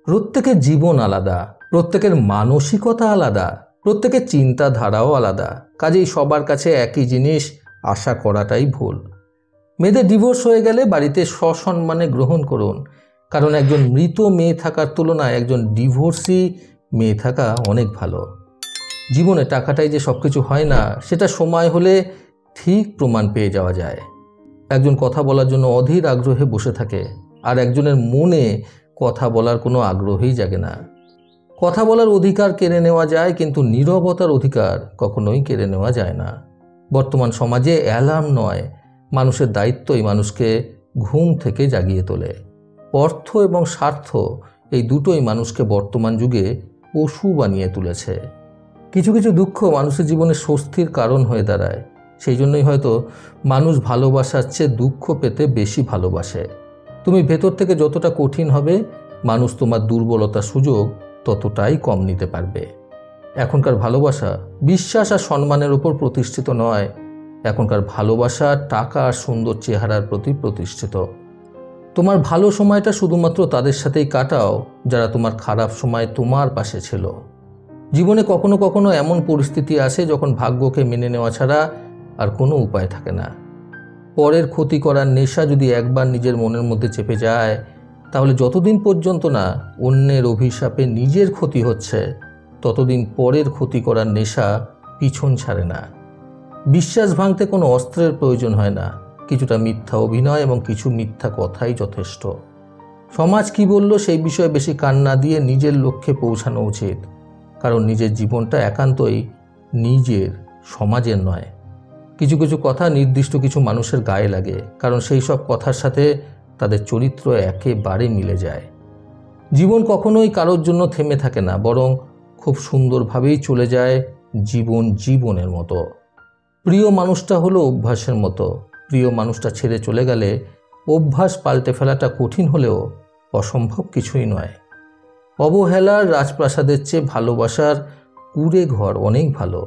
প্রত্যেকের জীবন আলাদা, প্রত্যেকের মানসিকতা আলাদা, প্রত্যেকের চিন্তাধারাও আলাদা। কাজেই সবার কাছে একই জিনিস আশা করাটাই ভুল। মেয়েদের ডিভোর্স হয়ে গেলে বাড়িতে সসম্মানে গ্রহণ করুন, কারণ একজন মৃত মেয়ে থাকার তুলনায় একজন ডিভোর্সি মেয়ে থাকা অনেক ভালো। জীবনে টাকাটাই যে সব কিছু হয় না, সেটা সময় হলে ঠিক প্রমাণ পেয়ে যাওয়া যায়। একজন কথা বলার জন্য অধীর আগ্রহে বসে থাকে, আর একজনের মনে কথা বলার কোনো আগ্রহই জাগে না। কথা বলার অধিকার কেড়ে নেওয়া যায়, কিন্তু নীরবতার অধিকার কখনোই কেড়ে নেওয়া যায় না। বর্তমান সমাজে অ্যালার্ম নয়, মানুষের দায়িত্বই মানুষকে ঘুম থেকে জাগিয়ে তোলে। অর্থ এবং স্বার্থ এই দুটোই মানুষকে বর্তমান যুগে পশু বানিয়ে তুলেছে। কিছু কিছু দুঃখ মানুষের জীবনে স্বস্তির কারণ হয়ে দাঁড়ায়। সেই জন্যই হয়তো মানুষ ভালোবাসার চেয়ে দুঃখ পেতে বেশি ভালোবাসে। তুমি ভেতর থেকে যতটা কঠিন হবে, মানুষ তোমার দুর্বলতার সুযোগ ততটাই কম নিতে পারবে। এখনকার ভালোবাসা বিশ্বাস আর সম্মানের উপর প্রতিষ্ঠিত নয়। এখনকার ভালোবাসা টাকা আর সুন্দর চেহারার প্রতি প্রতিষ্ঠিত। তোমার ভালো সময়টা শুধুমাত্র তাদের সাথেই কাটাও যারা তোমার খারাপ সময় তোমার পাশে ছিল। জীবনে কখনো কখনো এমন পরিস্থিতি আসে যখন ভাগ্যকে মেনে নেওয়া ছাড়া আর কোনো উপায় থাকে না। পরের ক্ষতি করার নেশা যদি একবার নিজের মনের মধ্যে চেপে যায়, তাহলে যতদিন পর্যন্ত না অন্যের অভিশাপে নিজের ক্ষতি হচ্ছে, ততদিন পরের ক্ষতি করার নেশা পিছন ছাড়ে না। বিশ্বাস ভাঙতে কোনো অস্ত্রের প্রয়োজন হয় না, কিছুটা মিথ্যা অভিনয় এবং কিছু মিথ্যা কথাই যথেষ্ট। সমাজ কি বলল সেই বিষয়ে বেশি কান না দিয়ে নিজের লক্ষ্যে পৌঁছানো উচিত, কারণ নিজের জীবনটা একান্তই নিজের, সমাজের নয়। কিছু কিছু কথা নির্দিষ্ট কিছু মানুষের গায়ে লাগে, কারণ সেই সব কথার সাথে তাদের চরিত্র একেবারে মিলে যায়। জীবন কখনোই কারোর জন্য থেমে থাকে না, বরং খুব সুন্দরভাবেই চলে যায় জীবন জীবনের মতো। প্রিয় মানুষটা হলো অভ্যাসের মতো। প্রিয় মানুষটা ছেড়ে চলে গেলে অভ্যাস পাল্টে ফেলাটা কঠিন হলেও অসম্ভব কিছুই নয়। অবহেলার রাজপ্রাসাদের চেয়ে ভালোবাসার কুঁড়ে ঘর অনেক ভালো।